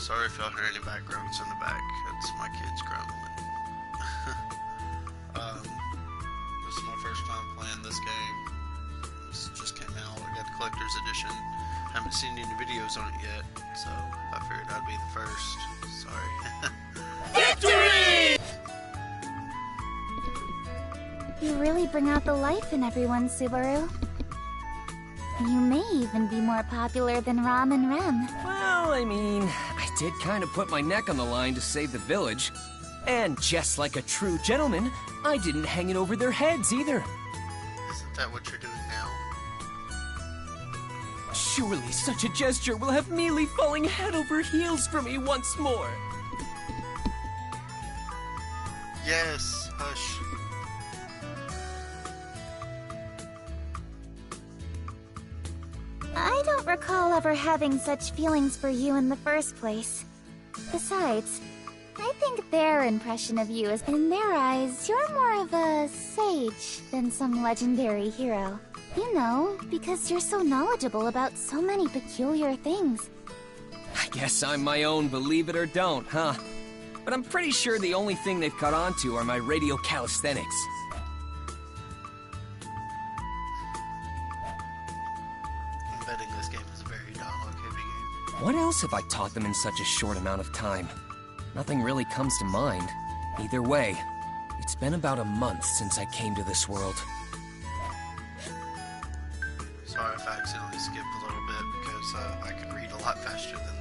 Sorry if y'all hear any backgrounds in the back. It's my kids grumbling. This is my first time playing this game. This just came out. I got the collector's edition. Haven't seen any videos on it yet, so I figured I'd be the first. Sorry. Victory! You really bring out the life in everyone, Subaru. You may even be more popular than Ram and Rem. Well, I mean, I did kind of put my neck on the line to save the village. And just like a true gentleman, I didn't hang it over their heads either. Isn't that what you're doing now? Surely such a gesture will have Mealy falling head over heels for me once more. Yes, hush. I don't recall ever having such feelings for you in the first place. Besides, I think their impression of you is, in their eyes, you're more of a sage than some legendary hero. You know, because you're so knowledgeable about so many peculiar things. I guess I'm my own believe it or don't, huh? But I'm pretty sure the only thing they've caught on to are my radio calisthenics. I'm betting this game is a very dialogue-heavy game. What else have I taught them in such a short amount of time? Nothing really comes to mind. Either way, it's been about a month since I came to this world. Sorry if I accidentally skipped a little bit because I can read a lot faster than them.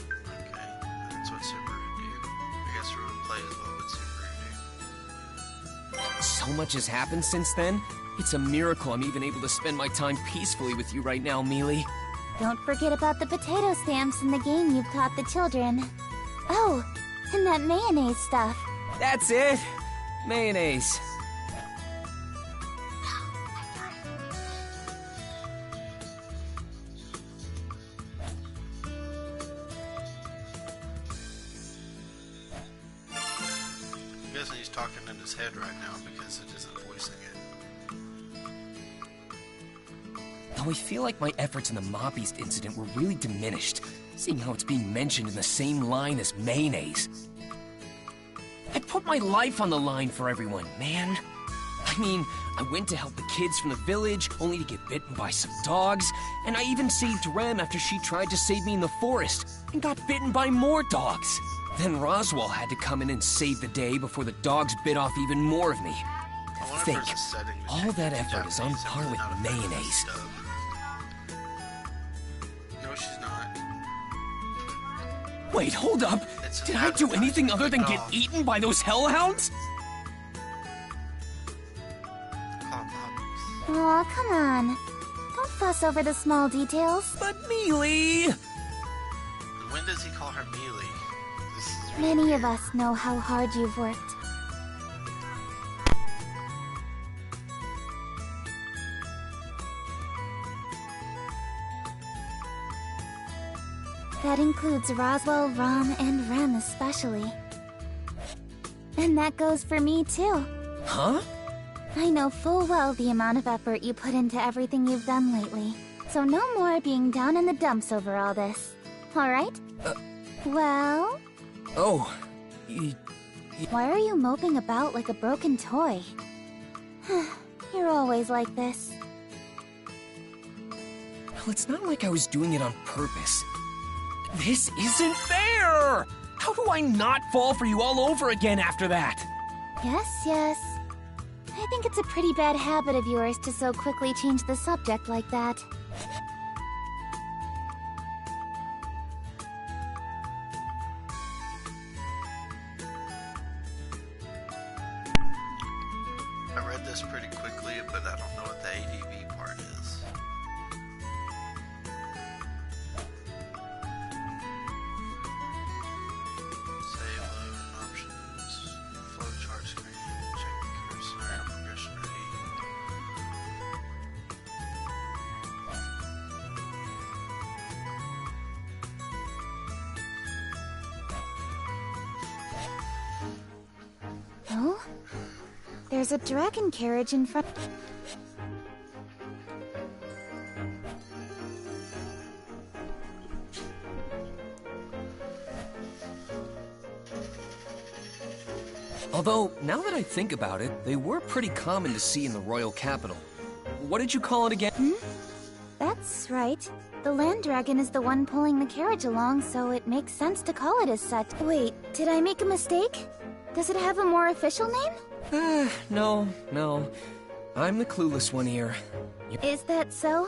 Okay, that's what Subaru do. I guess everyone plays well with Subaru do. So much has happened since then. It's a miracle I'm even able to spend my time peacefully with you right now, Mealy. Don't forget about the potato stamps in the game you've taught the children. Oh, and that mayonnaise stuff. That's it! Mayonnaise. I'm guessing he's talking in his head right now because it isn't voicing it. Though I feel like my efforts in the Mob East incident were really diminished, seeing how it's being mentioned in the same line as mayonnaise. I put my life on the line for everyone, man. I mean, I went to help the kids from the village, only to get bitten by some dogs, and I even saved Rem after she tried to save me in the forest, and got bitten by more dogs. Then Roswell had to come in and save the day before the dogs bit off even more of me. I Think, wonder if there's a setting to all change that the effort is on Japanese par with out of mayonnaise. dub. No, she's not. Wait, hold up! It's an Did I do anything other than get advertisement. eaten by those hellhounds? Cloud Hobbies. Aw, come on. Don't fuss over the small details. But Mealy! And when does he call her Mealy? This is really Many of weird. us know how hard you've worked. That includes Roswell, Ram, and Rem especially. And that goes for me too. Huh? I know full well the amount of effort you put into everything you've done lately. So no more being down in the dumps over all this. Alright? Well? Oh, Why are you moping about like a broken toy? You're always like this. well, it's not like I was doing it on purpose. This isn't fair! How do I not fall for you all over again after that? Yes. I think it's a pretty bad habit of yours to so quickly change the subject like that. I read this pretty quickly, but I don't know what the ADV part is. Save load options, flowchart screen, check the current scenario progression rate. Oh? There's a dragon carriage in front. Although, now that I think about it, they were pretty common to see in the royal capital. What did you call it again? That's right. The land dragon is the one pulling the carriage along, so it makes sense to call it as such. Wait, did I make a mistake? Does it have a more official name? No. I'm the clueless one here. Is that so?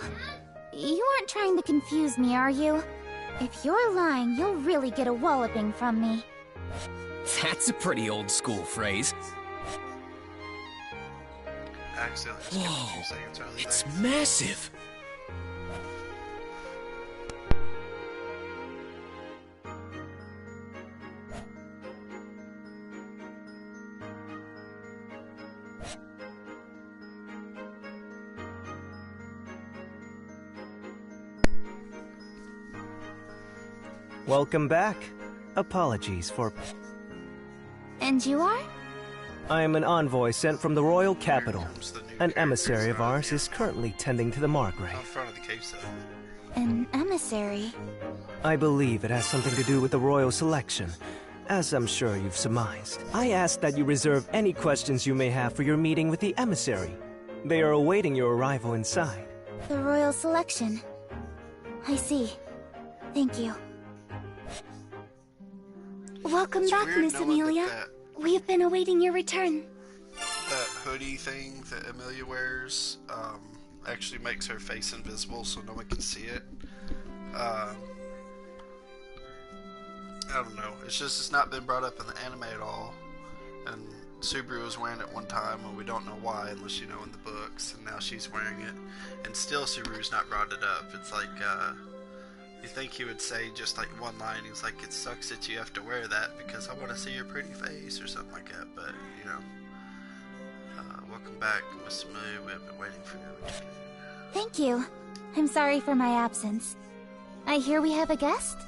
You aren't trying to confuse me, are you? If you're lying, you'll really get a walloping from me. That's a pretty old school phrase. Accidentally just skipped a few seconds early It's there. massive. Welcome back. Apologies for... And you are? I am an envoy sent from the royal capital. comes the new An emissary of characters ours is currently tending to the Out Margrave. front of the cave set. An emissary? I believe it has something to do with the royal selection, as I'm sure you've surmised. I ask that you reserve any questions you may have for your meeting with the emissary. They are awaiting your arrival inside. The royal selection. I see. Thank you. Welcome It's back, weird Miss knowing Amelia. that We've been awaiting your return. that hoodie thing that Amelia wears actually makes her face invisible so no one can see it. I don't know. It's not been brought up in the anime at all. And Subaru was wearing it one time, and we don't know why unless you know in the books. And now she's wearing it, and still Subaru's not brought it up. It's like you think he would say just like one line. He's like, "It sucks that you have to wear that because I want to see your pretty face" or something like that. But you know. Welcome back, Miss Amelia. We have been waiting for your return. Thank you. I'm sorry for my absence. I hear we have a guest?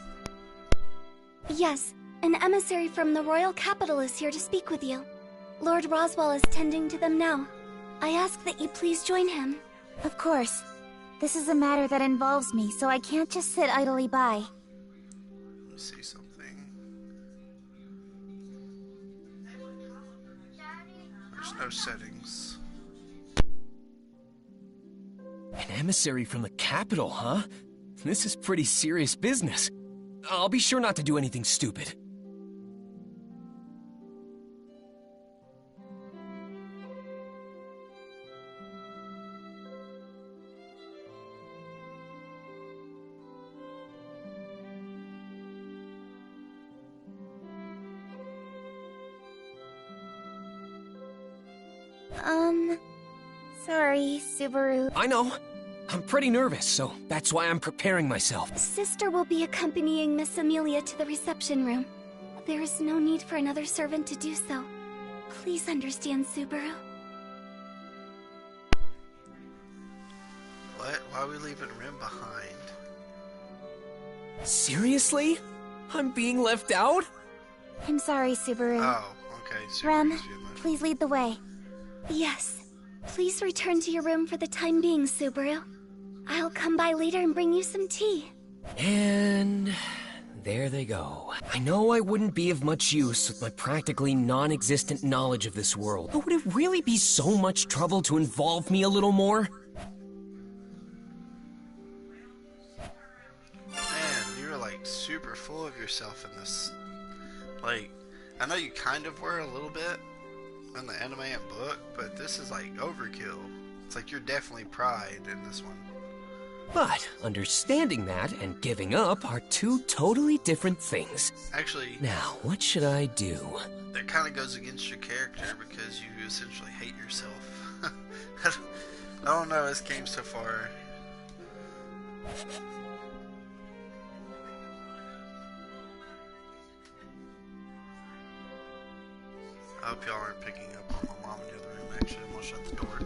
Yes, an emissary from the royal capital is here to speak with you. Lord Roswell is tending to them now. I ask that you please join him. Of course. This is a matter that involves me, so I can't just sit idly by. Let me see something. There's no settings. An emissary from the capital, huh? This is pretty serious business. I'll be sure not to do anything stupid. Sorry, Subaru. I know. I'm pretty nervous, so that's why I'm preparing myself. Sister will be accompanying Miss Amelia to the reception room. There is no need for another servant to do so. Please understand, Subaru. What? Why are we leaving Rim behind? Seriously? I'm being left out? I'm sorry, Subaru. Oh, okay. Rem, Subaru's being left. please lead the way. Yes. Please return to your room for the time being, Subaru. I'll come by later and bring you some tea. And there they go. I know I wouldn't be of much use with my practically non-existent knowledge of this world, but would it really be so much trouble to involve me a little more? Man, you're like super full of yourself in this. Like, I know you kind of were a little bit in the anime and book, but this is like overkill. It's like you're definitely pride in this one. But understanding that and giving up are two totally different things. Actually, Now, what should I do? that kind of goes against your character because you essentially hate yourself. I don't know this game so far. I hope y'all aren't picking up on my mom in the other room. Actually, I'm gonna shut the door.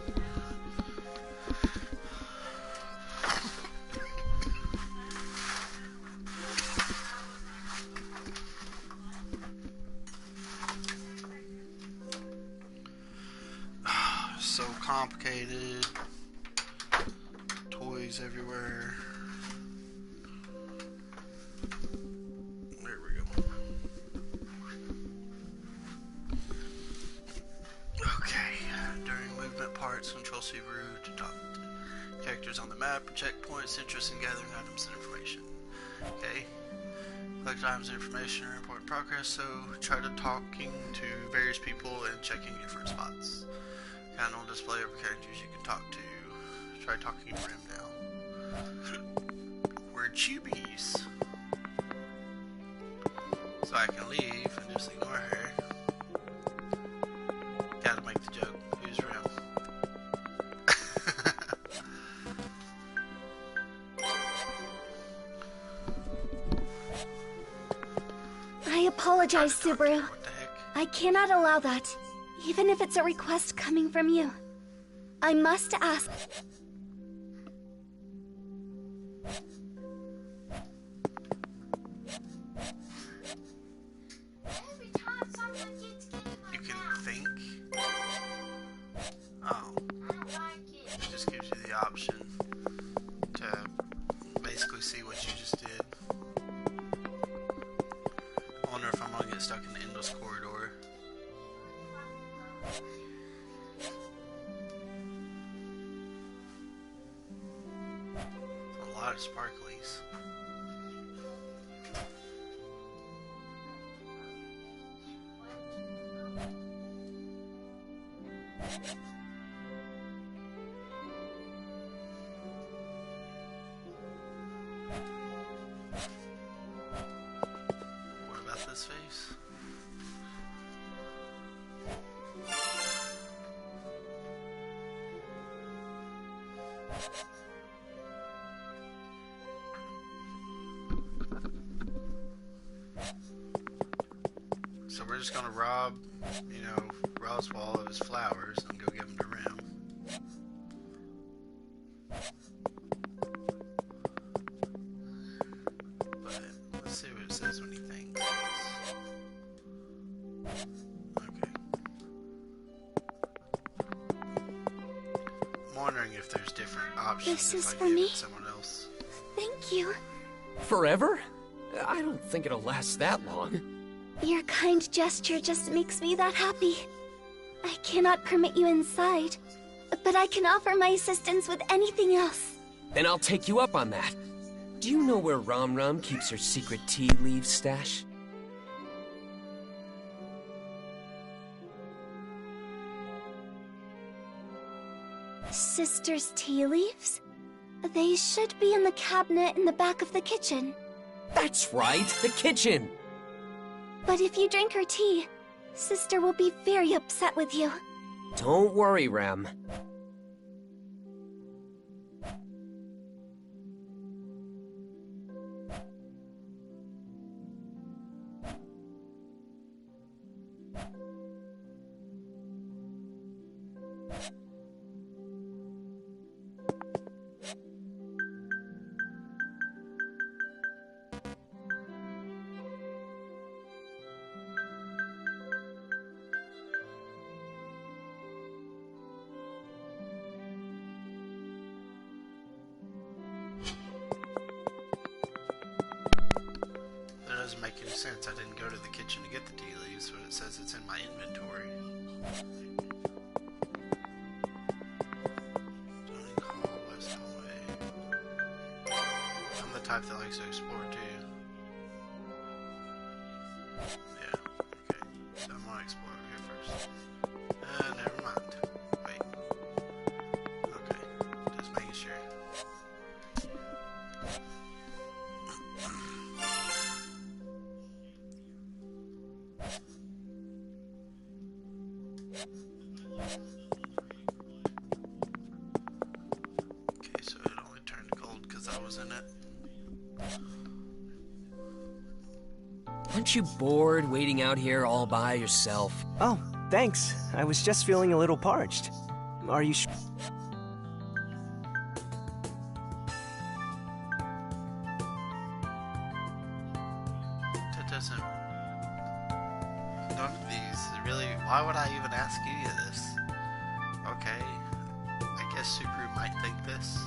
So complicated. Toys everywhere. There we go. cards to control Subaru, to talk to characters on the map, checkpoints, interest in gathering items and information. Okay. Collect items and information are important progress, so try to talking to various people and checking different spots. Panel display of characters you can talk to. Try talking to Rim now. We're Chubies. So I can leave and just ignore her. Gotta make the joke. Who's Rim? I apologize, Subaru. What the heck? I cannot allow that, even if it's a request coming from you. I must ask. You can think? Oh. It just gives you the option to basically see what you just did. I wonder if I'm gonna get stuck in the endless corridor. A lot of sparklies. What about this face? So we're just gonna rob, Roswell of his flowers and go give them to Rim. But let's see what it says when he thinks. Okay. I'm wondering if there's different options This if is I for give me? it to someone else. Thank you. Forever? I don't think it'll last that long. Your kind gesture just makes me that happy. I cannot permit you inside, but I can offer my assistance with anything else. Then I'll take you up on that. Do you know where Ram Ram keeps her secret tea leaves stash? Sister's tea leaves? They should be in the cabinet in the back of the kitchen. That's right, the kitchen! But if you drink her tea, Sister will be very upset with you. Don't worry, Ram. That doesn't make any sense. I didn't go to the kitchen to get the tea leaves, but it says it's in my inventory. Dining hall, west hallway. I'm the type that likes to explore too. Yeah, okay. So I'm gonna explore over here first. Never mind. Wait. Okay, just making sure. Okay, so it only turned gold because I was in it. Aren't you bored waiting out here all by yourself? Oh, thanks. I was just feeling a little parched. Are you sure? That doesn't... None of these really... Why would I even ask any of this? Okay. I guess Subaru might think this.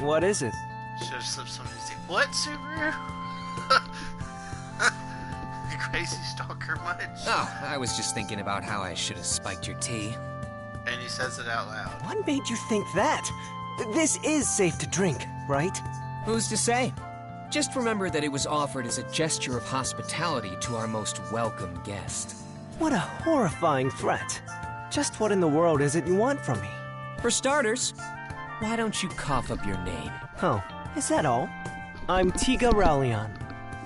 What is it? Should have slipped some music. What, Subaru? Crazy stalker. her much? Oh, I was just thinking about how I should have spiked your tea. And he says it out loud. What made you think that? This is safe to drink, right? Who's to say? Just remember that it was offered as a gesture of hospitality to our most welcome guest. What a horrifying threat. Just what in the world is it you want from me? For starters, why don't you cough up your name? Oh, is that all? I'm Tiga Rallion,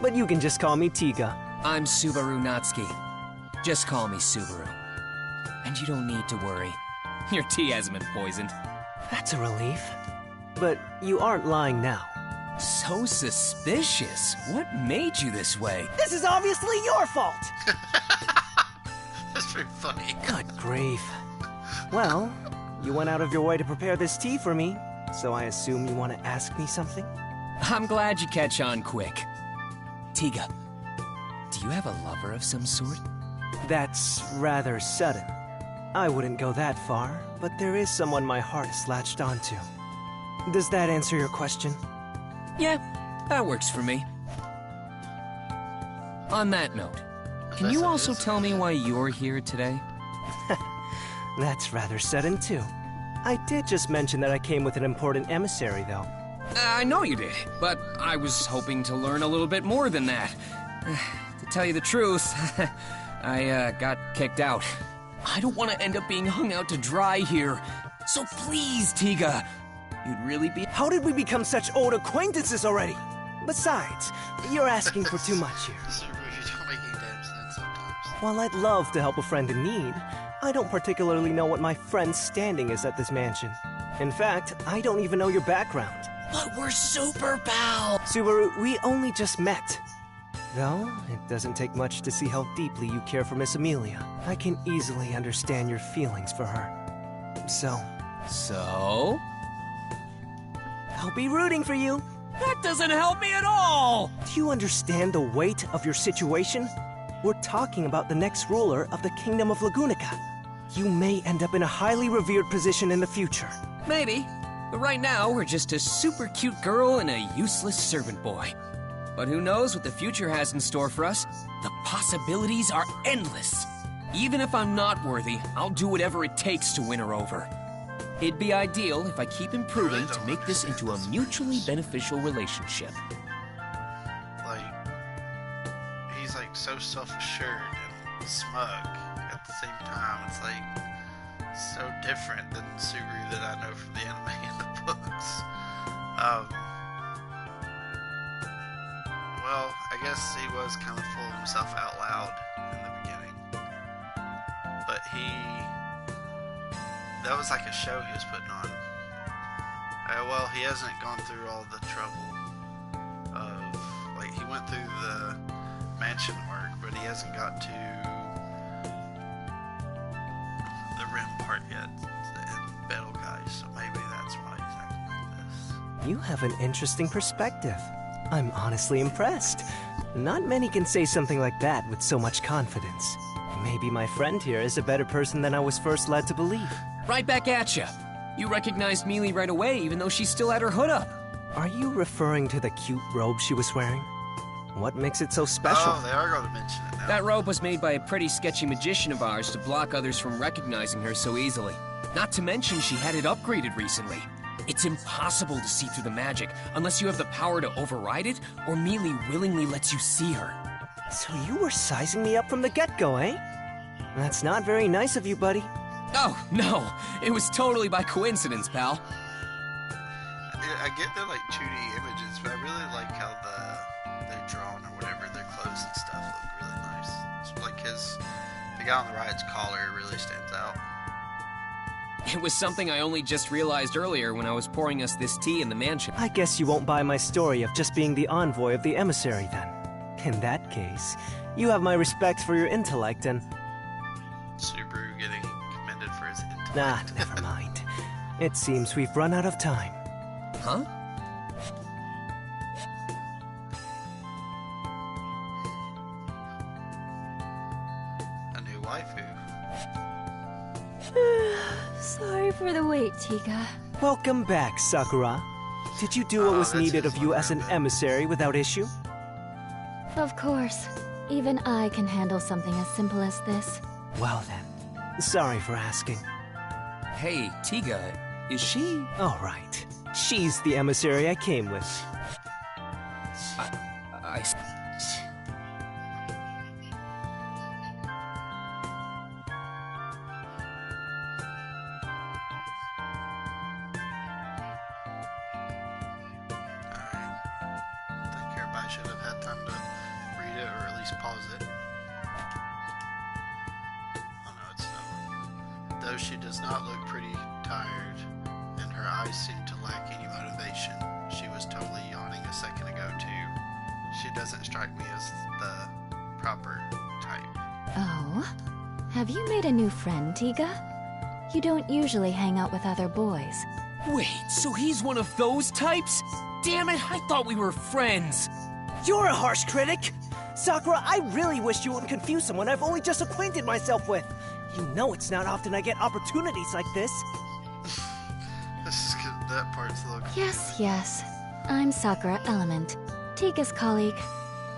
but you can just call me Tiga. I'm Subaru Natsuki. Just call me Subaru. And you don't need to worry. Your tea hasn't been poisoned. That's a relief. But you aren't lying now. So suspicious. What made you this way? This is obviously your fault! That's pretty funny. Good grief. Well, you went out of your way to prepare this tea for me, so I assume you want to ask me something? I'm glad you catch on quick. Tiga, do you have a lover of some sort? That's rather sudden. I wouldn't go that far, but there is someone my heart is latched onto. Does that answer your question? Yeah, that works for me. On that note, can you also tell me why you're here today? That's rather sudden, too. I did just mention that I came with an important emissary, though. I know you did, but I was hoping to learn a little bit more than that. To tell you the truth, I got kicked out. I don't want to end up being hung out to dry here. So please, Tiga, you'd really be... How did we become such old acquaintances already? Besides, you're asking for too much here. You don't make any damn sense sometimes. While I'd love to help a friend in need, I don't particularly know what my friend's standing is at this mansion. In fact, I don't even know your background. But we're super pals! Subaru, we only just met. Though, it doesn't take much to see how deeply you care for Miss Amelia. I can easily understand your feelings for her. So, I'll be rooting for you. That doesn't help me at all! Do you understand the weight of your situation? We're talking about the next ruler of the Kingdom of Lagunica. You may end up in a highly revered position in the future. Maybe. But right now, we're just a super cute girl and a useless servant boy. But who knows what the future has in store for us? The possibilities are endless. Even if I'm not worthy, I'll do whatever it takes to win her over. It'd be ideal if I keep improving to make this into a mutually beneficial relationship. Like, he's like so self-assured and smug at the same time. It's like so different than Sugru that I know from the anime and the books. Well, I guess he was kind of full of himself out loud in the beginning. But that was like a show he was putting on. Well, he hasn't gone through all the trouble of, like, he went through the mansion work, but he hasn't got to the rim part yet, and Battle Guy, so maybe that's why he's acting like this. You have an interesting perspective. I'm honestly impressed. Not many can say something like that with so much confidence. Maybe my friend here is a better person than I was first led to believe. Right back at ya. You recognized Mealy right away, even though she still had her hood up. Are you referring to the cute robe she was wearing? What makes it so special? Oh, they are going to mention it now. That robe was made by a pretty sketchy magician of ours to block others from recognizing her so easily. Not to mention she had it upgraded recently. It's impossible to see through the magic unless you have the power to override it, or Mealy willingly lets you see her. So you were sizing me up from the get-go, eh? That's not very nice of you, buddy. Oh, no. It was totally by coincidence, pal. I get they're like 2D images, but I really like how they're drawn or whatever, their clothes and stuff look really nice. It's like the guy on the right's collar really stands out. It was something I only just realized earlier when I was pouring us this tea in the mansion. I guess you won't buy my story of just being the envoy of the emissary, then. In that case, you have my respect for your intellect and... Subaru getting commended for his intellect. Nah, never mind. It seems we've run out of time. Huh? A new waifu. Sorry for the wait, Tiga. Welcome back, Sakura. Did you do what was that's needed his of you as an lover, then. emissary without issue? Of course. Even I can handle something as simple as this. Well then, sorry for asking. Hey, Tiga, is she... All right. She's the emissary I came with. I... I should have had time to read it or at least pause it. Oh no, it's not. Though she does not look pretty tired, and her eyes seem to lack any motivation. She was totally yawning a second ago too. She doesn't strike me as the proper type. Oh? Have you made a new friend, Tiga? You don't usually hang out with other boys. Wait, so he's one of those types? Damn it, I thought we were friends! You're a harsh critic! Sakura, I really wish you wouldn't confuse someone I've only just acquainted myself with. You know it's not often I get opportunities like this. That part's the... Yes, yes. I'm Sakura Element, Tiga's colleague.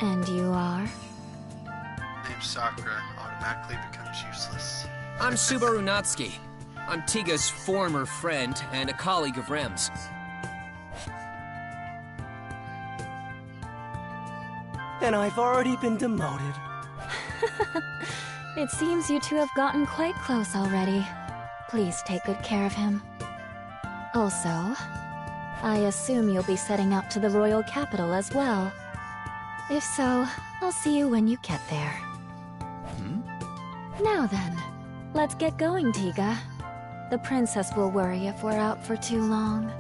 And you are? Name Sakura automatically becomes useless. I'm Subaru Natsuki. I'm Tiga's former friend and a colleague of Rem's. And I've already been demoted. It seems you two have gotten quite close already. Please take good care of him. Also, I assume you'll be setting out to the royal capital as well. If so, I'll see you when you get there. Now then, let's get going, Tiga. The princess will worry if we're out for too long.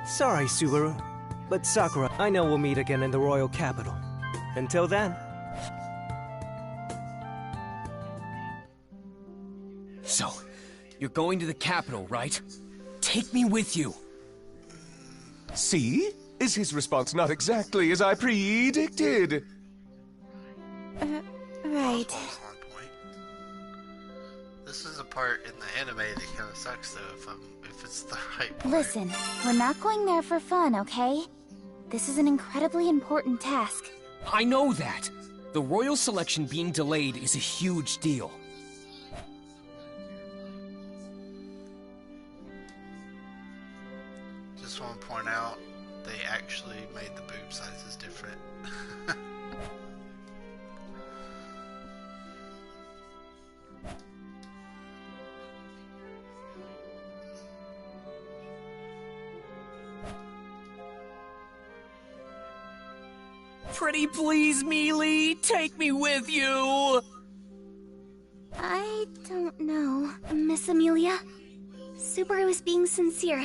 Sorry, Subaru. But Sakura, I know we'll meet again in the royal capital. Until then. So, you're going to the capital, right? Take me with you. See? Is his response not exactly as I predicted? Right. That's on point. This is a part in the anime that kind of sucks though, if it's the right part. Listen, we're not going there for fun, okay? This is an incredibly important task. I know that. The royal selection being delayed is a huge deal. Just want to point out, they actually made the boob sizes different. Pretty please, Mealy, take me with you! I don't know. Miss Amelia, Subaru is being sincere.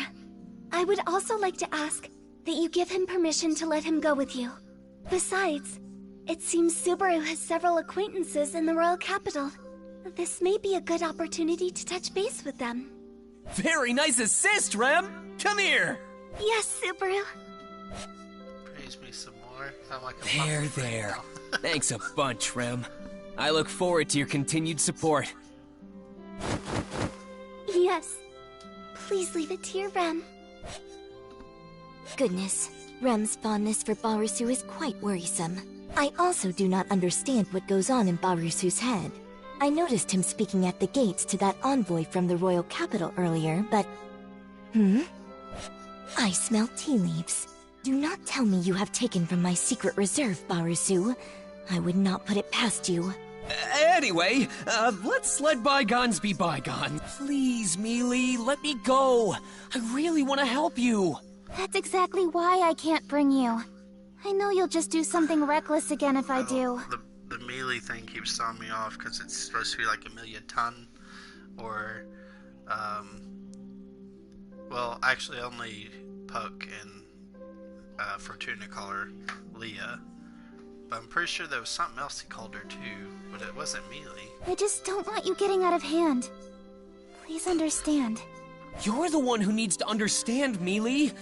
I would also like to ask that you give him permission to let him go with you. Besides, it seems Subaru has several acquaintances in the royal capital. This may be a good opportunity to touch base with them. Very nice assist, Rem! Come here! Yes, Subaru. Praise me some more. Sound like a There, puppet right there. now. Thanks a bunch, Rem. I look forward to your continued support. Yes. Please leave it to your Rem. Goodness, Rem's fondness for Barusu is quite worrisome. I also do not understand what goes on in Barusu's head. I noticed him speaking at the gates to that envoy from the royal capital earlier, but... I smell tea leaves. Do not tell me you have taken from my secret reserve, Barusu. I would not put it past you. Anyway, let's let bygones be bygones. Please, Mealy, let me go. I really want to help you. That's exactly why I can't bring you. I know you'll just do something reckless again if I do. The melee thing keeps throwing me off because it's supposed to be like 1,000,000 ton, or, well, actually only Puck and Fortuna call her Leah. But I'm pretty sure there was something else he called her too, but it wasn't melee. I just don't want you getting out of hand. Please understand. You're the one who needs to understand, Mealy.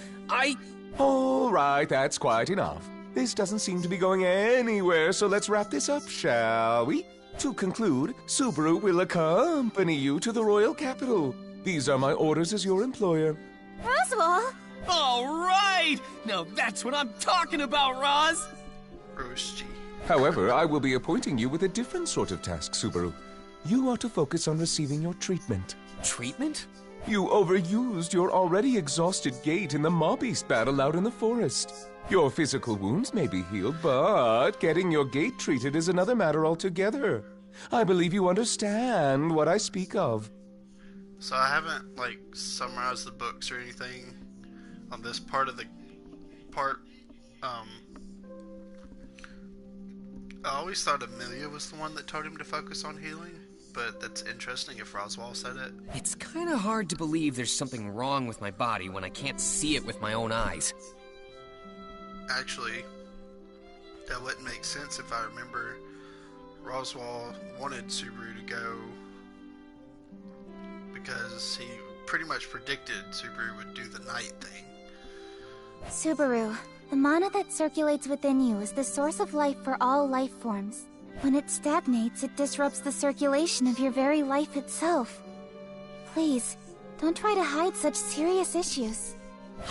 All right, that's quite enough. This doesn't seem to be going anywhere, so let's wrap this up, shall we? To conclude, Subaru will accompany you to the royal capital. These are my orders as your employer. Roswell! All right! Now that's what I'm talking about, Roz! Roshi. However, I will be appointing you with a different sort of task, Subaru. You are to focus on receiving your treatment. Treatment? You overused your already exhausted gait in the Mobbeast battle out in the forest. Your physical wounds may be healed, but getting your gait treated is another matter altogether. I believe you understand what I speak of. So I haven't, like, summarized the books or anything on this part of the part. I always thought Amelia was the one that told him to focus on healing, but that's interesting if Roswell said it. It's kind of hard to believe there's something wrong with my body when I can't see it with my own eyes. Actually, that wouldn't make sense if I remember Roswell wanted Subaru to go because he pretty much predicted Subaru would do the night thing. Subaru, the mana that circulates within you is the source of life for all life forms. When it stagnates, it disrupts the circulation of your very life itself. Please, don't try to hide such serious issues.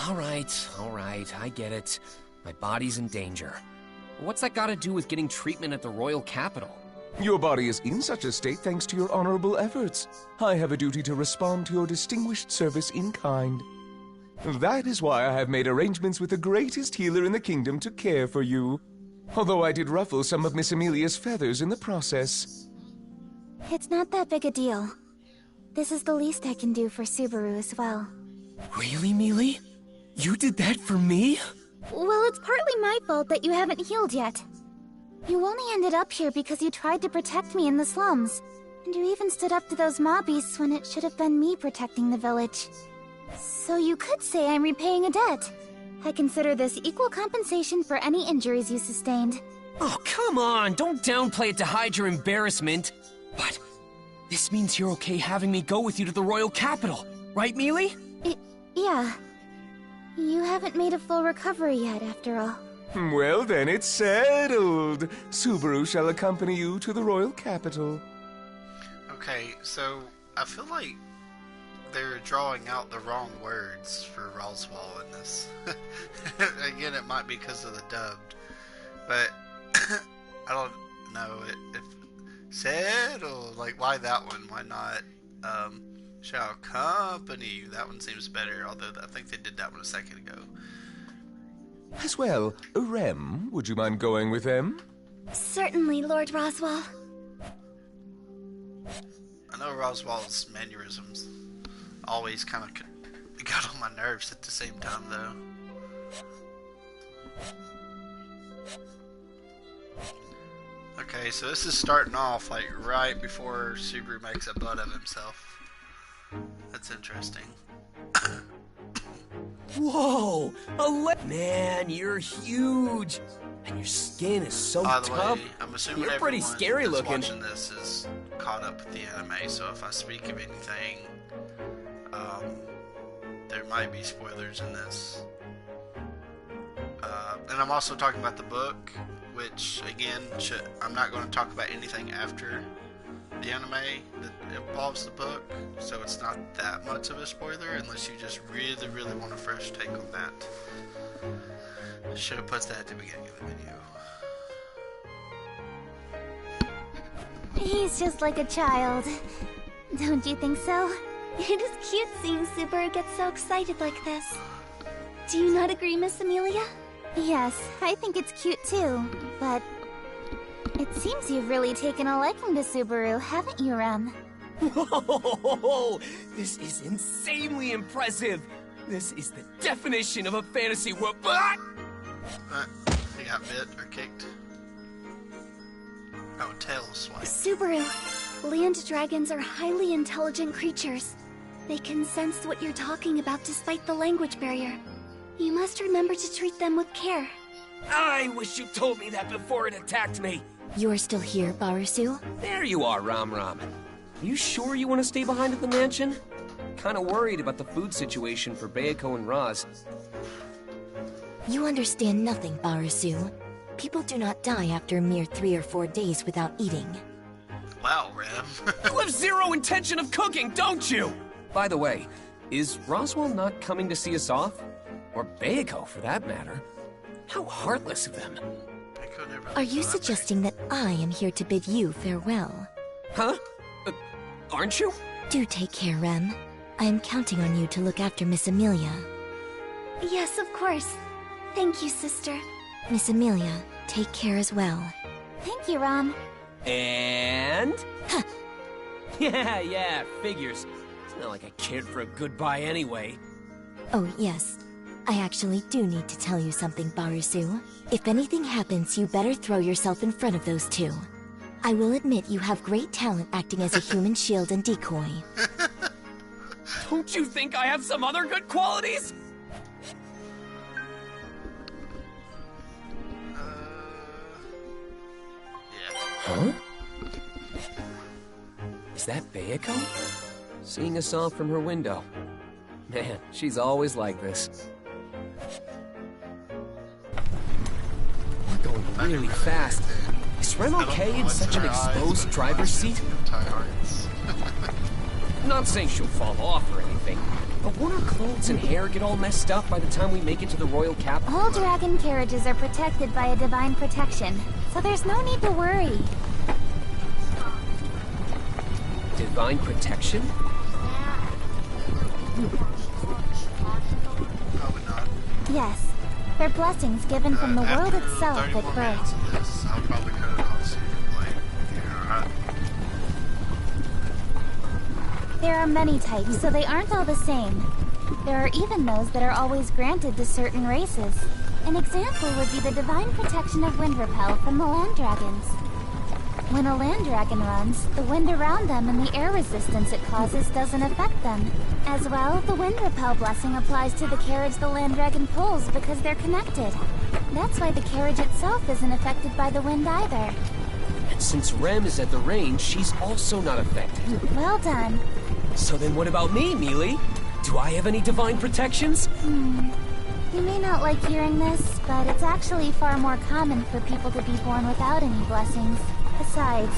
All right, I get it. My body's in danger. What's that got to do with getting treatment at the Royal Capital? Your body is in such a state thanks to your honorable efforts. I have a duty to respond to your distinguished service in kind. That is why I have made arrangements with the greatest healer in the kingdom to care for you. Although I did ruffle some of Miss Amelia's feathers in the process. It's not that big a deal. This is the least I can do for Subaru as well. Really, Mealy? You did that for me? Well, it's partly my fault that you haven't healed yet. You only ended up here because you tried to protect me in the slums. And you even stood up to those mob beasts when it should have been me protecting the village. So you could say I'm repaying a debt. I consider this equal compensation for any injuries you sustained. Oh, come on! Don't downplay it to hide your embarrassment. But this means you're okay having me go with you to the Royal Capital, right, Mealy? Yeah. You haven't made a full recovery yet, after all. Well then, it's settled. Subaru shall accompany you to the Royal Capital. Okay, so I feel like they're drawing out the wrong words for Roswell in this. Again, it might be because of the dubbed, but I don't know if settled, like, why that one? Why not shall accompany you? That one seems better, although I think they did that one a second ago. As well, Rem, would you mind going with them? Certainly, Lord Roswell. I know Roswell's mannerisms always kind of got on my nerves at the same time, though. Okay, so this is starting off like right before Subaru makes a butt of himself. That's interesting. Whoa! Man, you're huge! And your skin is so By the tough. way, I'm assuming you're pretty everyone scary that's looking. watching this is caught up with the anime, so if I speak of anything, there might be spoilers in this. And I'm also talking about the book, which, again, I'm not going to talk about anything after the anime that involves the book, so it's not that much of a spoiler unless you just really, really want a fresh take on that. I should have put that at the beginning of the video. He's just like a child. Don't you think so? It is cute seeing Subaru get so excited like this. Do you not agree, Miss Amelia? Yes, I think it's cute too, but it seems you've really taken a liking to Subaru, haven't you, Rem? Whoa! This is insanely impressive! This is the definition of a fantasy world. He got bit or kicked. Oh, tail swipe. Subaru, land dragons are highly intelligent creatures. They can sense what you're talking about despite the language barrier. You must remember to treat them with care. I wish you told me that before it attacked me. You're still here, Barisu? There you are, Ram Ram. You sure you want to stay behind at the mansion? Kinda worried about the food situation for Bayako and Raz. You understand nothing, Barisu. People do not die after a mere 3 or 4 days without eating. Wow, Rem. You have zero intention of cooking, don't you? By the way, is Roswell not coming to see us off? Or Bayako, for that matter. How heartless of them. Because Are you suggesting that I am here to bid you farewell? Huh? Aren't you? Do take care, Rem. I am counting on you to look after Miss Amelia. Yes, of course. Thank you, sister. Miss Amelia, take care as well. Thank you, Rom. And... yeah, figures. It's not like I cared for a goodbye anyway. Oh, yes. I actually do need to tell you something, Barusu. If anything happens, you better throw yourself in front of those two. I will admit you have great talent acting as a human shield and decoy. Don't you think I have some other good qualities? Huh? Is that Bayako? Seeing us off from her window. Man, she's always like this. We're going really fast. Is Rem okay in such an exposed driver's seat? Not saying she'll fall off or anything, but won't her clothes and hair get all messed up by the time we make it to the royal capital? All dragon carriages are protected by a divine protection, so there's no need to worry. Divine protection? Probably not. Yes, they're blessings given from the world itself at birth. Yes, I'll probably cut it off so you can play. Yeah, alright. There are many types, so they aren't all the same. There are even those that are always granted to certain races. An example would be the divine protection of wind repel from the land dragons. When a land dragon runs, the wind around them and the air resistance it causes doesn't affect them. As well, the wind repel blessing applies to the carriage the land dragon pulls because they're connected. That's why the carriage itself isn't affected by the wind either. And since Rem is at the range, she's also not affected. Well done. So then what about me, Mealy? Do I have any divine protections? You may not like hearing this, but it's actually far more common for people to be born without any blessings. Besides,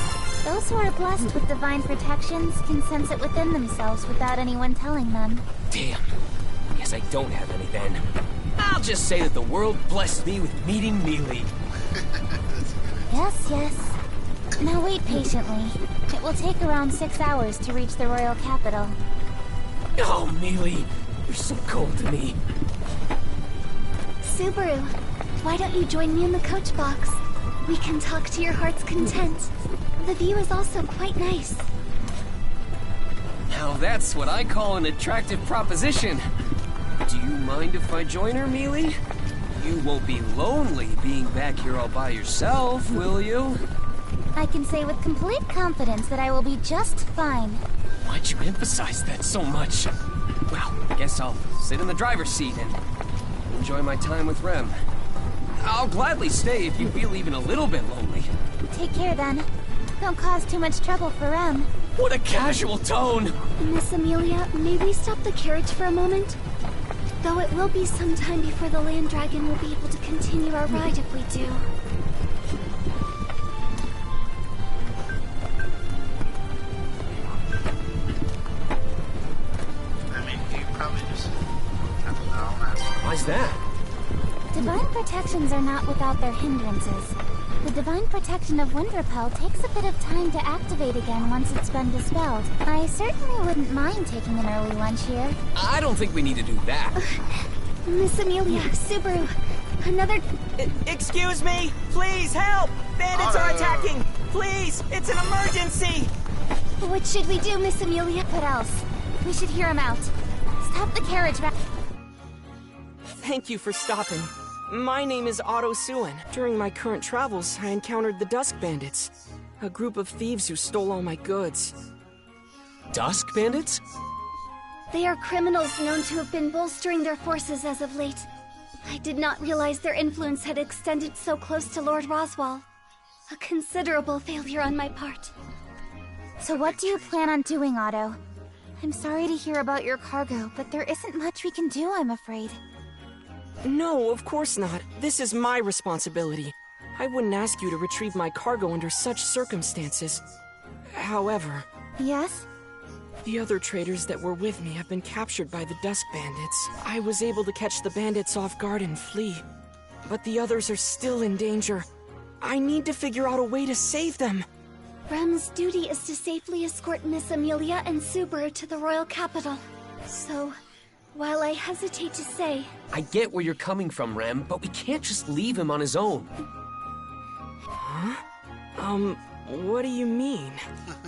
those who are blessed with divine protections can sense it within themselves without anyone telling them. Damn. Guess I don't have any then. I'll just say that the world blessed me with meeting Mealy. Yes, yes. Now wait patiently. It will take around 6 hours to reach the royal capital. Oh, Mealy, you're so cold to me. Subaru, why don't you join me in the coach box? We can talk to your heart's content. The view is also quite nice. Now that's what I call an attractive proposition. Do you mind if I join her, Mealy? You won't be lonely being back here all by yourself, will you? I can say with complete confidence that I will be just fine. Why'd you emphasize that so much? Well, I guess I'll sit in the driver's seat and enjoy my time with Rem. I'll gladly stay if you feel even a little bit lonely. Take care then. Don't cause too much trouble for Rem. What a casual tone! Miss Amelia, may we stop the carriage for a moment? Though it will be some time before the land dragon will be able to continue our ride if we do. I mean, he probably just... I don't know. Why's that? Divine protections are not without their hindrances. The divine protection of wind repel takes a bit of time to activate again once it's been dispelled. I certainly wouldn't mind taking an early lunch here. I don't think we need to do that. Miss Amelia, Subaru, another... Excuse me! Please, help! Bandits are attacking! Please, it's an emergency! What should we do, Miss Amelia? What else? We should hear him out. Stop the carriage back. Thank you for stopping. My name is Otto Suen. During my current travels, I encountered the Dusk Bandits, a group of thieves who stole all my goods. Dusk bandits? They are criminals known to have been bolstering their forces as of late. I did not realize their influence had extended so close to Lord Roswell. A considerable failure on my part. So what do you plan on doing, Otto? I'm sorry to hear about your cargo, but there isn't much we can do, I'm afraid. No, of course not. This is my responsibility. I wouldn't ask you to retrieve my cargo under such circumstances. However... Yes? The other traders that were with me have been captured by the Dusk Bandits. I was able to catch the bandits off guard and flee. But the others are still in danger. I need to figure out a way to save them. Rem's duty is to safely escort Miss Amelia and Subaru to the royal capital. So, while I hesitate to say... I get where you're coming from, Rem, but we can't just leave him on his own. Huh? What do you mean?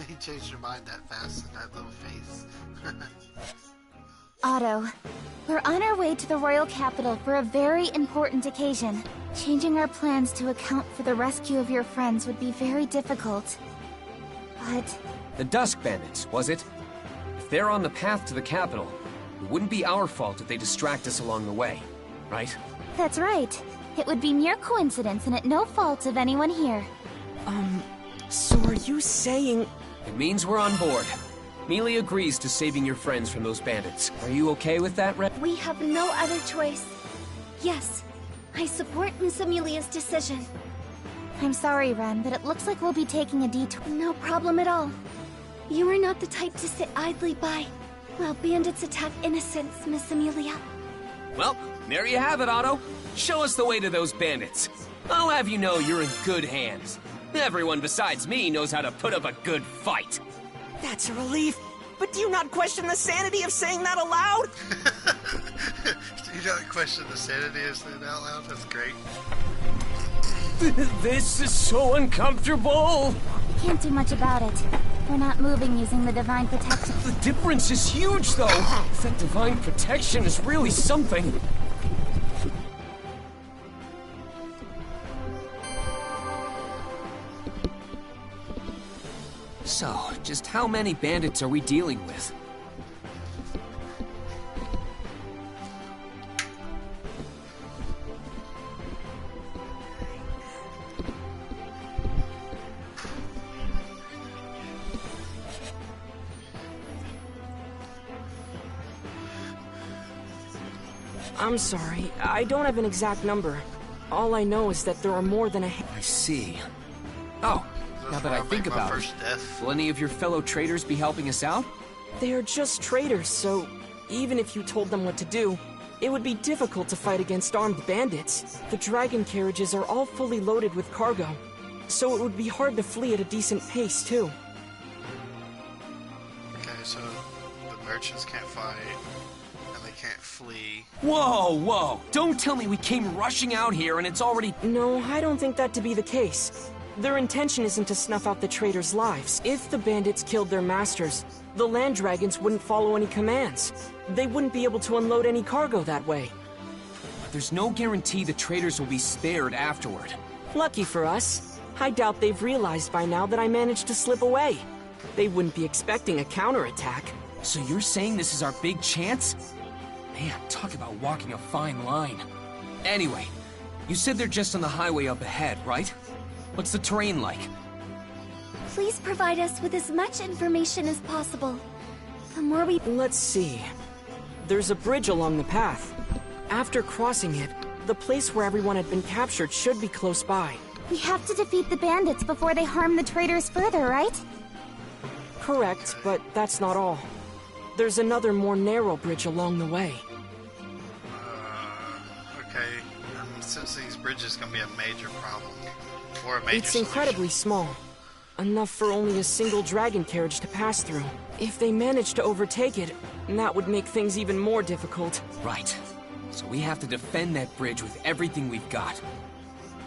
He changed your mind that fast in that little face. Otto, we're on our way to the royal capital for a very important occasion. Changing our plans to account for the rescue of your friends would be very difficult. But... The Dusk Bandits, was it? If they're on the path to the capital, it wouldn't be our fault if they distract us along the way, right? That's right. It would be mere coincidence and at no fault of anyone here. So are you saying... It means we're on board. Mealy agrees to saving your friends from those bandits. Are you okay with that, Rem? We have no other choice. Yes, I support Miss Amelia's decision. I'm sorry, Ren, but it looks like we'll be taking a detour. No problem at all. You are not the type to sit idly by while bandits attack innocents, Miss Amelia. Well, there you have it, Otto. Show us the way to those bandits. I'll have you know you're in good hands. Everyone besides me knows how to put up a good fight. That's a relief. But do you not question the sanity of saying that aloud? Do you not question the sanity of saying that out loud? That's great. This is so uncomfortable. Can't do much about it. We're not moving using the divine protection. The difference is huge, though. That divine protection is really something. So, just how many bandits are we dealing with? I'm sorry, I don't have an exact number. All I know is that there are more than a... I see. Oh, now that I think about it, will any of your fellow traders be helping us out? They are just traders, so even if you told them what to do, it would be difficult to fight against armed bandits. The dragon carriages are all fully loaded with cargo, so it would be hard to flee at a decent pace, too. Okay, so the merchants can't fight, and they can't flee. Whoa, whoa! Don't tell me we came rushing out here and it's already... No, I don't think that to be the case. Their intention isn't to snuff out the traders' lives. If the bandits killed their masters, the land dragons wouldn't follow any commands. They wouldn't be able to unload any cargo that way. But there's no guarantee the traders will be spared afterward. Lucky for us, I doubt they've realized by now that I managed to slip away. They wouldn't be expecting a counterattack. So you're saying this is our big chance? Man, talk about walking a fine line. Anyway, you said they're just on the highway up ahead, right? What's the terrain like? Please provide us with as much information as possible. The more we... Let's see. There's a bridge along the path. After crossing it, the place where everyone had been captured should be close by. We have to defeat the bandits before they harm the traders further, right? Correct, but that's not all. There's another more narrow bridge along the way. Okay. Since these bridges can be a major problem, or a major It's incredibly small. Enough for only a single dragon carriage to pass through. If they manage to overtake it, that would make things even more difficult. Right. So we have to defend that bridge with everything we've got.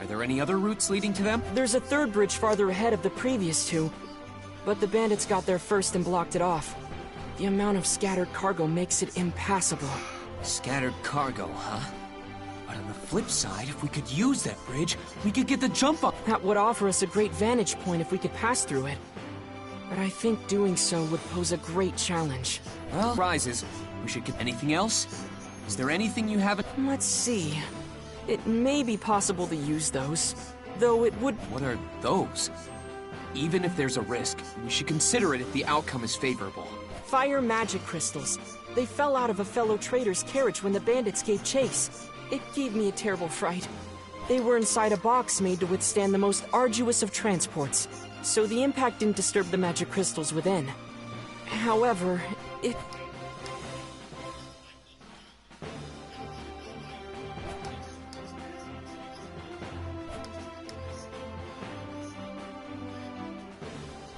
Are there any other routes leading to them? There's a third bridge farther ahead of the previous two, but the bandits got there first and blocked it off. The amount of scattered cargo makes it impassable. Scattered cargo, huh? But on the flip side, if we could use that bridge, we could get the jump up. That would offer us a great vantage point if we could pass through it. But I think doing so would pose a great challenge. Well, prizes. We should get anything else? Is there anything you haven't... Let's see. It may be possible to use those, though it would... What are those? Even if there's a risk, we should consider it if the outcome is favorable. Fire magic crystals. They fell out of a fellow trader's carriage when the bandits gave chase. It gave me a terrible fright. They were inside a box made to withstand the most arduous of transports, so the impact didn't disturb the magic crystals within. However, it...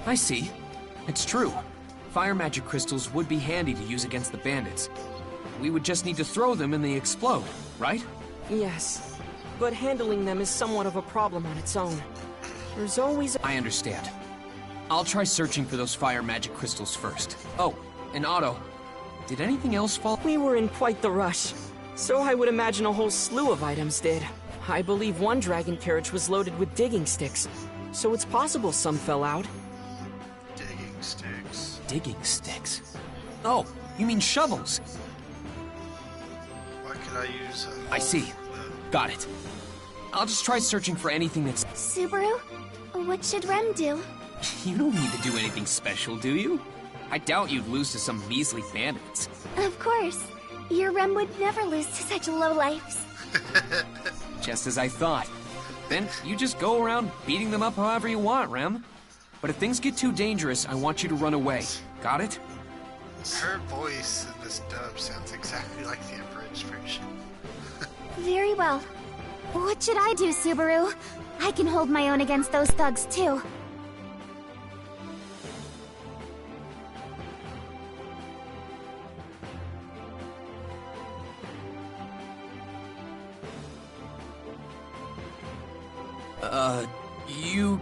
I see. It's true. Fire magic crystals would be handy to use against the bandits. We would just need to throw them and they explode, right? Yes, but handling them is somewhat of a problem on its own. There's always I understand. I'll try searching for those fire magic crystals first. Oh, and Otto, did anything else fall? We were in quite the rush, so I would imagine a whole slew of items did. I believe one dragon carriage was loaded with digging sticks, so it's possible some fell out. Digging sticks. Digging sticks? Oh, you mean shovels? Why could I use I see. Got it. I'll just try searching for anything that's... Subaru? What should Rem do? You don't need to do anything special, do you? I doubt you'd lose to some measly bandits. Of course. Your Rem would never lose to such lowlifes. Just as I thought. Then you just go around beating them up however you want, Rem. But if things get too dangerous, I want you to run away. Got it? Her voice in this dub sounds exactly like the abridged version. Very well. What should I do, Subaru? I can hold my own against those thugs, too. You...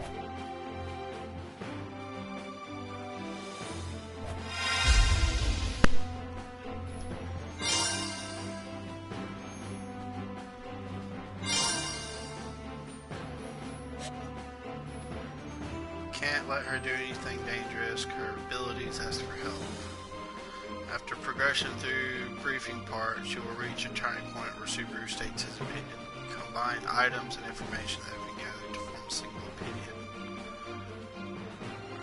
Can't let her do anything dangerous. Her abilities ask for help. After progression through briefing part, she will reach a turning point where Subaru states his opinion. Combine items and information that have been gathered to form a single opinion.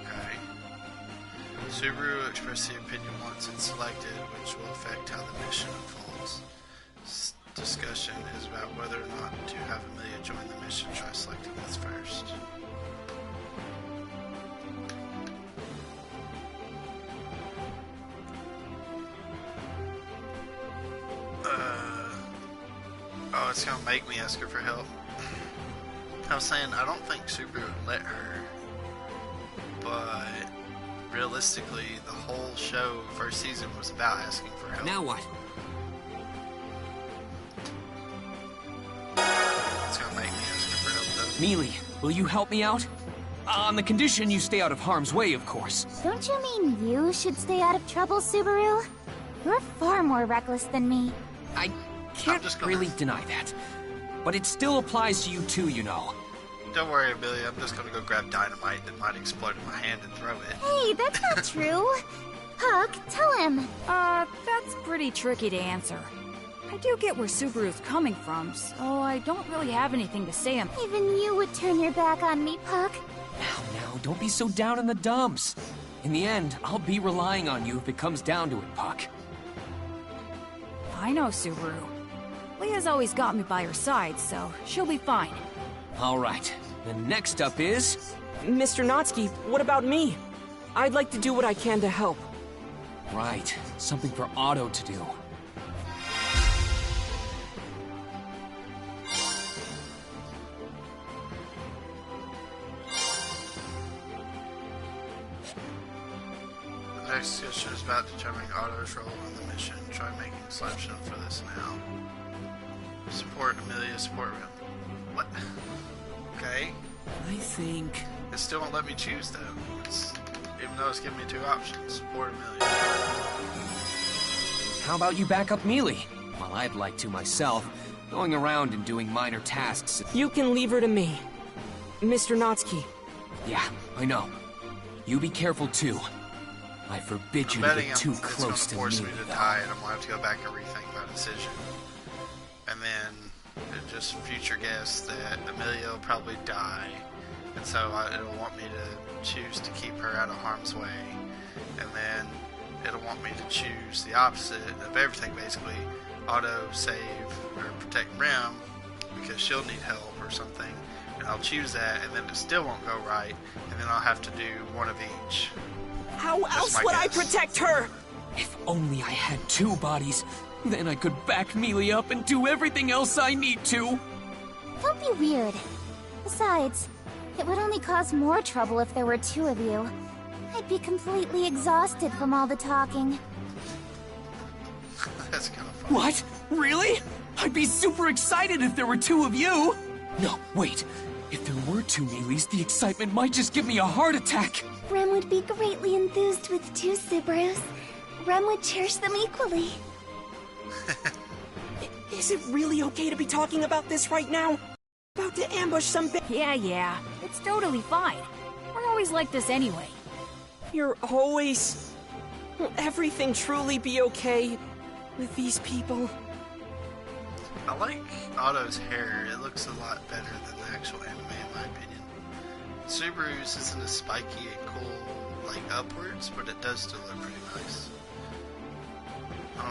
Okay. Subaru will express the opinion once it's selected, which will affect how the mission unfolds. This discussion is about whether or not to have Amelia join the mission. Try selecting this first. Oh, it's gonna make me ask her for help. I was saying, I don't think Subaru would let her, but realistically, the whole show, first season, was about asking for help. Now what? It's gonna make me ask her for help, though. Mealy, will you help me out? On the condition you stay out of harm's way, of course. Don't you mean you should stay out of trouble, Subaru? You're far more reckless than me. I can't really deny that. But it still applies to you too, you know. Don't worry, Amelia. I'm just gonna go grab dynamite that might explode in my hand and throw it. Hey, that's not true. Puck, tell him. That's pretty tricky to answer. I do get where Subaru's coming from, so I don't really have anything to say. Even you would turn your back on me, Puck. Now, don't be so down in the dumps. In the end, I'll be relying on you if it comes down to it, Puck. I know Subaru. Leah's always got me by her side, so she'll be fine. All right, then next up is... Mr. Natsuki, what about me? I'd like to do what I can to help. Right, something for Otto to do. The next discussion is about determining Otto's role in the mission. Try making a selection for this now. Support Amelia, support him. What? Okay. I think... It still won't let me choose, though. Even though it's giving me two options. Support Amelia. How about you back up Mealy? Well, I'd like to myself, going around and doing minor tasks. You can leave her to me. Mr. Natsuki. Yeah, I know. You be careful, too. I forbid you to get too close to Mealy. It's gonna force me to though. die, and I'm gonna have to go back and rethink my decision. And then it just future guess that Amelia will probably die, and so it'll want me to choose to keep her out of harm's way, and then it'll want me to choose the opposite of everything, basically. Auto save or protect Rem because she'll need help or something, and I'll choose that, and then it still won't go right, and then I'll have to do one of each. How else would I protect her? If only I had two bodies, then I could back Mealy up and do everything else I need to. Don't be weird. Besides, It would only cause more trouble if there were two of you. I'd be completely exhausted from all the talking. That's kind of funny. What? Really? I'd be super excited if there were two of you! No, wait. If there were two Melees, the excitement might just give me a heart attack! Rem would be greatly enthused with two Subarus. Rem would cherish them equally. Is it really okay to be talking about this right now? About to ambush some Yeah. It's totally fine. We're always like this anyway. You're always... Will everything truly be okay with these people? I like Otto's hair. It looks a lot better than the actual anime, in my opinion. Subaru's isn't as spiky and cool, like upwards, but it does still look pretty nice. I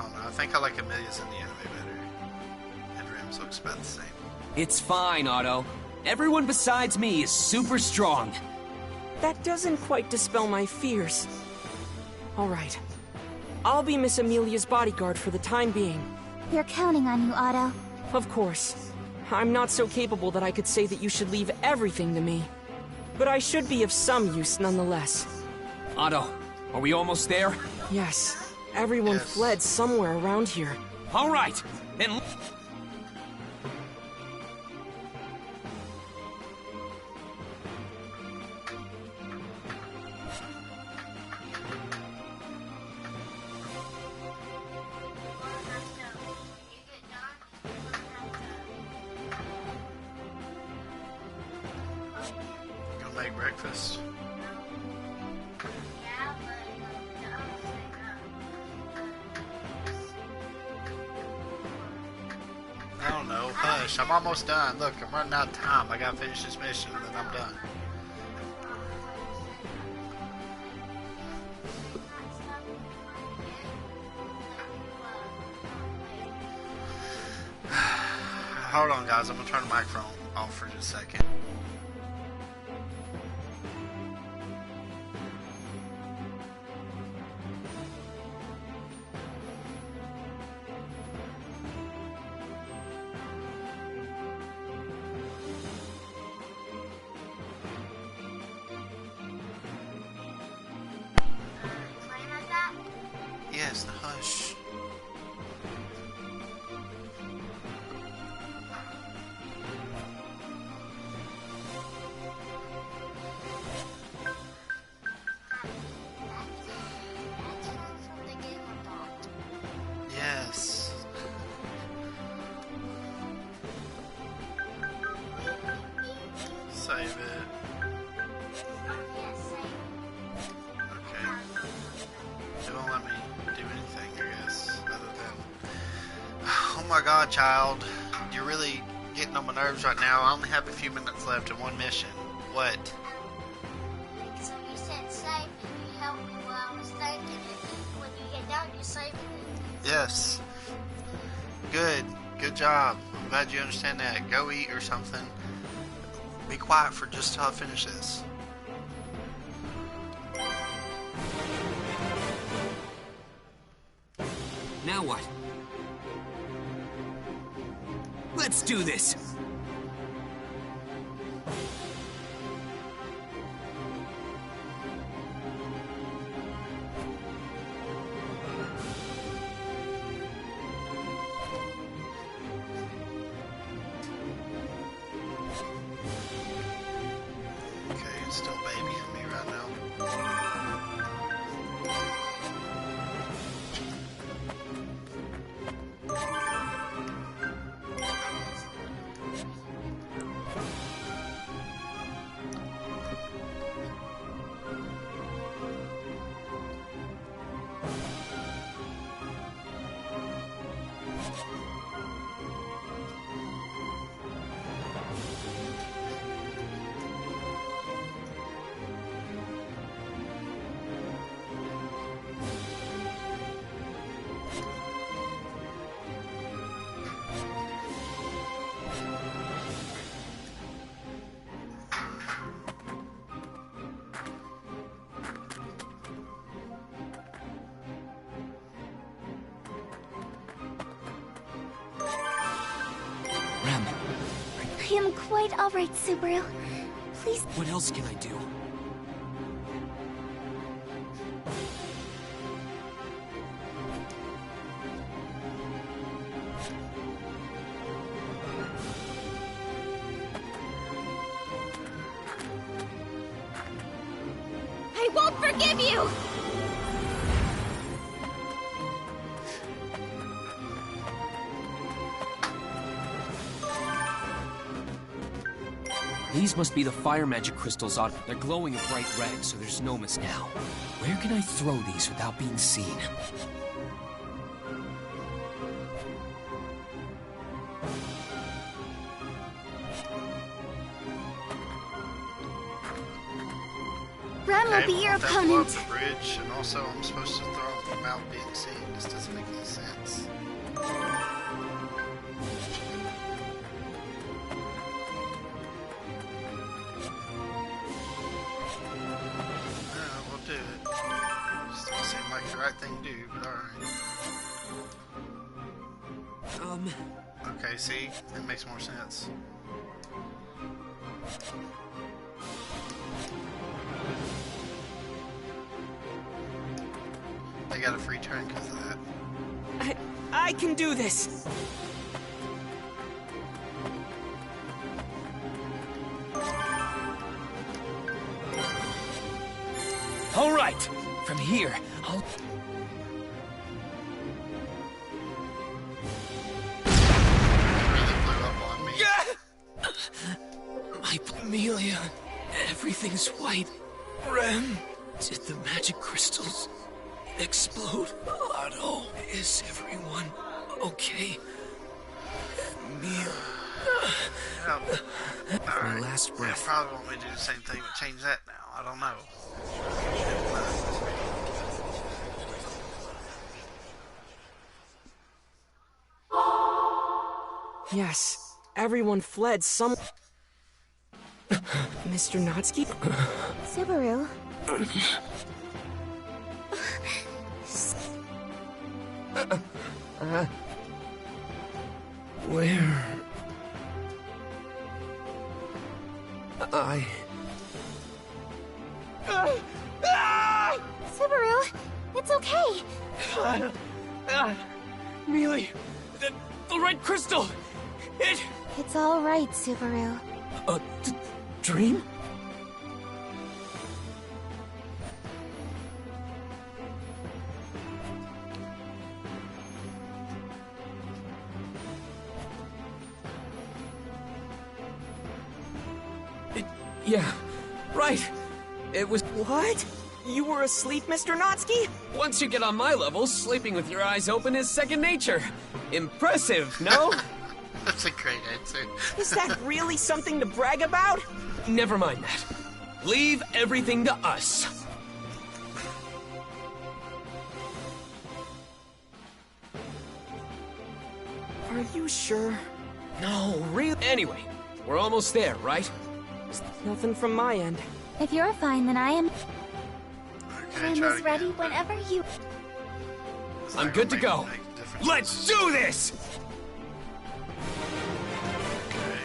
don't know. I think I like Amelia's in the anime better. And Rem's looks about the same. It's fine, Otto. Everyone besides me is super strong. That doesn't quite dispel my fears. Alright. I'll be Miss Amelia's bodyguard for the time being. We're counting on you, Otto. Of course. I'm not so capable that I could say that you should leave everything to me. But I should be of some use nonetheless. Otto, are we almost there? Yes. Everyone fled somewhere around here. All right, then... Go make breakfast. I don't know. Hush, I'm almost done. Look, I'm running out of time. I gotta finish this mission and then I'm done. Hold on, guys. I'm gonna turn the microphone off for just a second. Yes, the hush. Yes. Save it. Okay. It won't let me do anything, I guess, other than... Oh my god, child. You're really getting on my nerves right now. I only have a few minutes left in one mission. What? So you said save and you helped me while I was thinking it. When you get done, you save it. Yes. Good. Good job. I'm glad you understand that. Go eat or something. Be quiet for just till I finish this. Now what? Let's do this! Okay, it's still babying me right now. I am quite alright, Subaru. Please. What else can I do? I won't forgive you! These must be the fire magic crystals on. They're glowing a bright red, so there's no mistake. Now, where can I throw these without being seen? Rem will be your That blow up opponent. the bridge, and also I'm supposed to throw them without being seen. This doesn't make any sense. We'll do it. Just doesn't seem like the right thing to do, but alright. Okay, see? It makes more sense. They got a free turn because of that. I can do this! All right, from here, I'll... Really blew up on me. My Amelia, everything's white. Rem, did the magic crystals explode? Otto, is everyone okay? Amelia. My last breath. Yeah, probably want me to do the same thing, but change that now. I don't know. Yes, everyone fled some... Mr. Natsuki? Subaru, Where? Subaru, it's okay. Amelia, the red crystal! It's all right, Subaru. A dream? Yeah, right. It was... What? You were asleep, Mr. Natsuki? Once you get on my level, sleeping with your eyes open is second nature. Impressive, no? That's a great answer. Is that really something to brag about? Never mind that. Leave everything to us. Are you sure? No, really? Anyway, we're almost there, right? Nothing from my end. If you're fine, then I am. Okay, Rem try is it ready again. whenever you... It's I'm not good to gonna go. make a difference. Let's do this! Okay.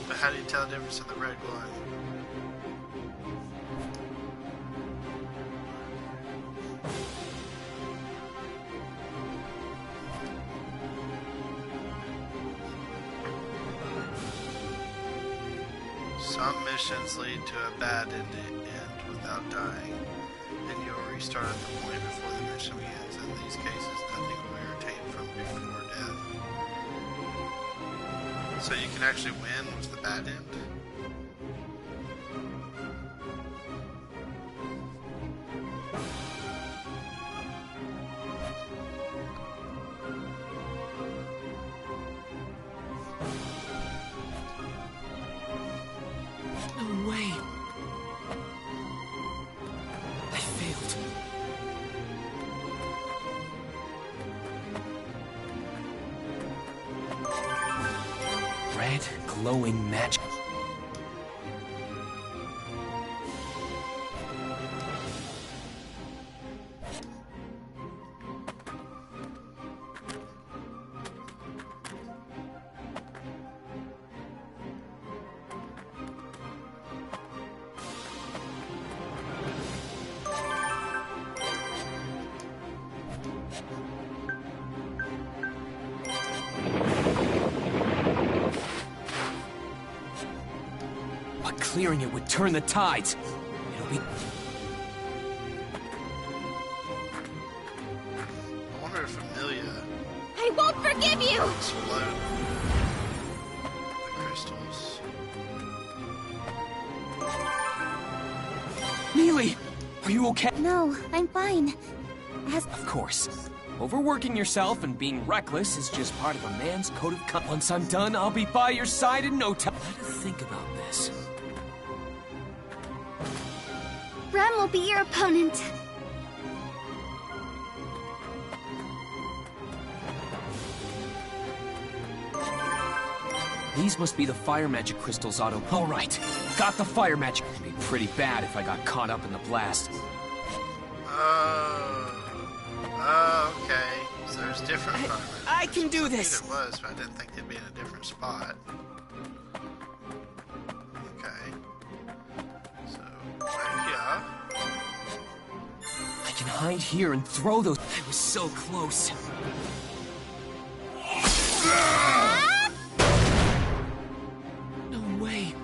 But how do you tell the difference in the red glowing? Some missions lead to a bad end without dying, and you'll restart at the point before the mission begins. In these cases, nothing will be retained from before death. So you can actually win with the bad end? No way. I failed. Red glowing magic. But clearing it would turn the tides. It'll be... I wonder if Amelia I won't forgive you! explode the crystals. Mealy! Are you okay? No, I'm fine. Of course. Overworking yourself and being reckless is just part of a man's code of conduct. Once I'm done, I'll be by your side in no time. Let us think about this. Rem will be your opponent. These must be the fire magic crystals, Otto. All right, got the fire magic. It'd be pretty bad if I got caught up in the blast. Okay. So there's different fire magic I can do crystals. this. There was, but I didn't think they'd be in a different spot. Okay. So, right here. I can hide here and throw those. I was so close. No way.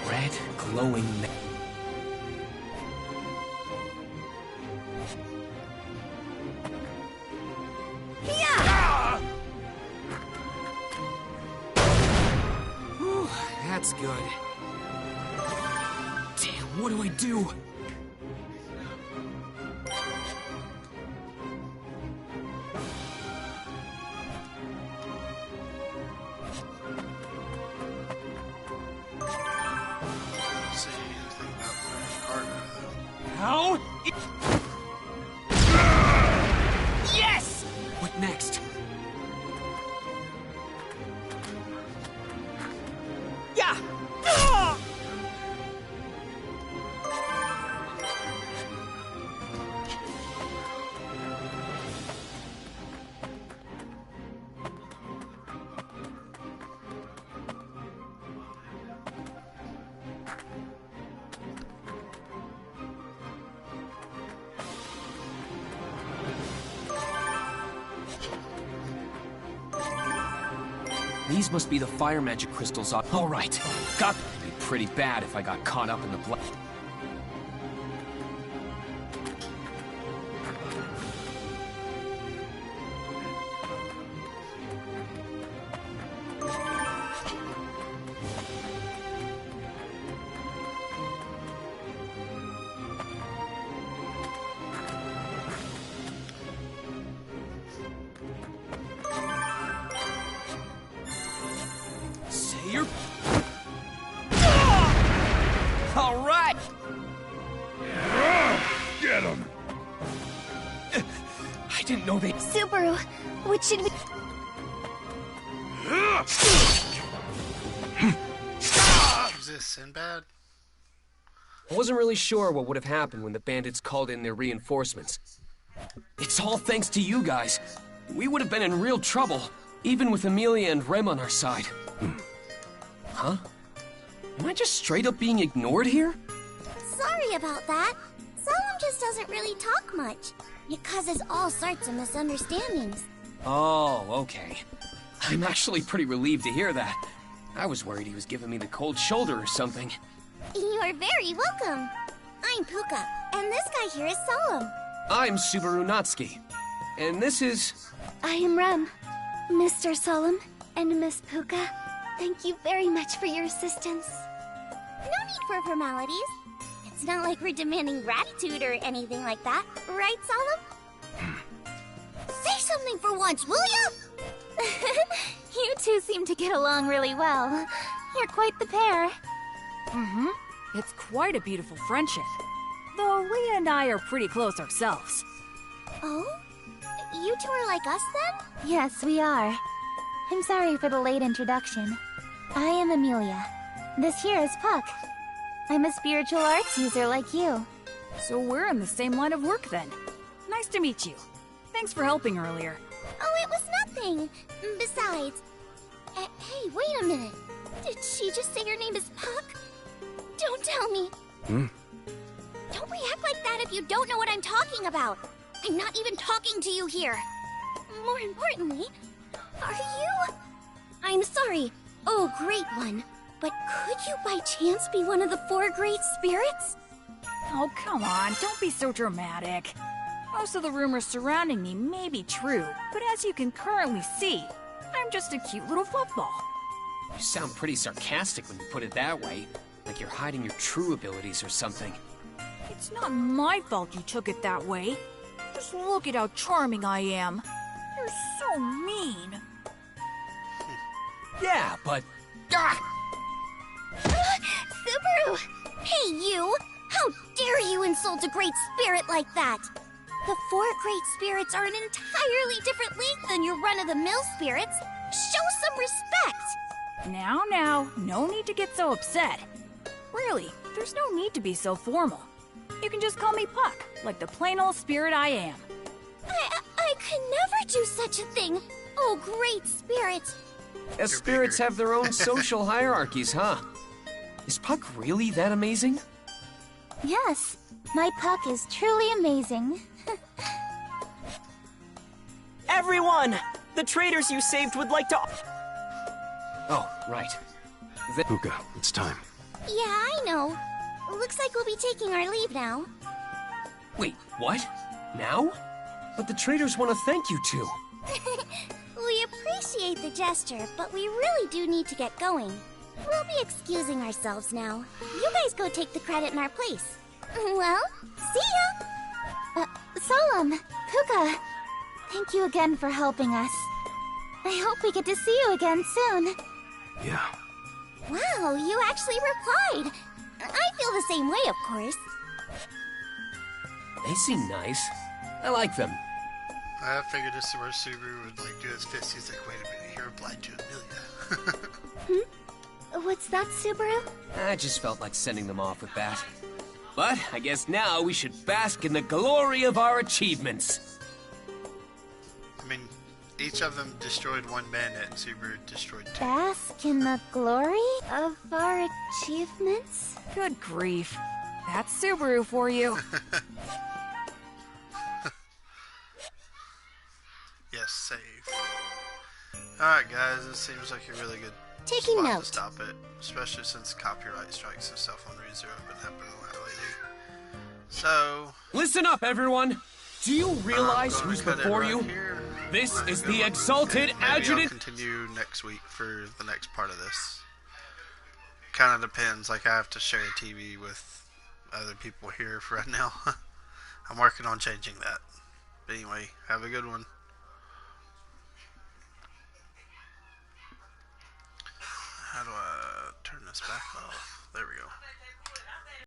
Red glowing. Whew, that's good. Damn, what do I do? See anything about the cargo, though. How? Yes! What next? Yeah! These must be the fire magic crystals. All right, got. It'd be pretty bad if I got caught up in the blast. Say your... All right! Get him! I didn't know they... Subaru, what should we... Is this Sinbad? I wasn't really sure what would have happened when the bandits called in their reinforcements. It's all thanks to you guys. We would have been in real trouble, even with Amelia and Rem on our side. Huh? Am I just straight up being ignored here? Sorry about that. Solemn just doesn't really talk much. It causes all sorts of misunderstandings. Oh, okay. I'm actually pretty relieved to hear that. I was worried he was giving me the cold shoulder or something. You are very welcome. I'm Puka, and this guy here is Solemn. I'm Subaru Natsuki. And this is... I am Rem. Mr. Solemn and Miss Puka, thank you very much for your assistance. No need for formalities. It's not like we're demanding gratitude or anything like that, right, Solemn? Say something for once, will ya? You two seem to get along really well. You're quite the pair. Mm-hmm. It's quite a beautiful friendship. Though Leah and I are pretty close ourselves. Oh? You two are like us then? Yes, we are. I'm sorry for the late introduction. I am Amelia. This here is Puck. I'm a spiritual arts user like you. So we're in the same line of work then. Nice to meet you. Thanks for helping earlier. Oh, it was nothing. Besides... hey, wait a minute. Did she just say your name is Puck? Don't tell me. Don't react like that if you don't know what I'm talking about. I'm not even talking to you here. More importantly, are you... I'm sorry, oh great one, but could you by chance be one of the 4 great spirits? Oh, come on, don't be so dramatic. Most of the rumors surrounding me may be true, but as you can currently see, I'm just a cute little fluffball. You sound pretty sarcastic when you put it that way. Like you're hiding your true abilities or something. It's not my fault you took it that way. Just look at how charming I am. You're so mean. Yeah, but... Ah! Subaru! Hey, you! How dare you insult a great spirit like that? The 4 great spirits are an entirely different league than your run-of-the-mill spirits. Show some respect! Now, no need to get so upset. Really, there's no need to be so formal. You can just call me Puck, like the plain old spirit I am. I could never do such a thing. Oh, great spirit! As spirits have their own social hierarchies, huh? Is Puck really that amazing? Yes, my Puck is truly amazing. Everyone! The traders you saved would like to... Oh, right. Puka, it's time. Yeah, I know. Looks like we'll be taking our leave now. Wait, what? Now? But the traders want to thank you two. We appreciate the gesture, but we really do need to get going. We'll be excusing ourselves now. You guys go take the credit in our place. Well, see ya! Solemn, Puka, thank you again for helping us. I hope we get to see you again soon. Yeah. Wow, you actually replied. I feel the same way, of course. They seem nice. I like them. I figured this is where Subaru would like do his fist. He's like, wait a minute, he replied to Amelia. What's that, Subaru? I just felt like sending them off with that. But I guess now we should bask in the glory of our achievements. I mean, each of them destroyed 1 bandit, and Subaru destroyed 2. Bask in the glory of our achievements? Good grief. That's Subaru for you. Yes, save. Alright guys, this seems like a really good Taking spot note. to stop it. Especially since copyright strikes and stuff on ReZero have been happening a lot lately. So... Listen up, everyone! Do you realize I'm gonna who's cut it before right you? here. This Have a is good the one. exalted Maybe I'll adjutant... continue next week for the next part of this. Kind of depends, like I have to share a TV with other people here for right now. I'm working on changing that. But anyway, have a good one.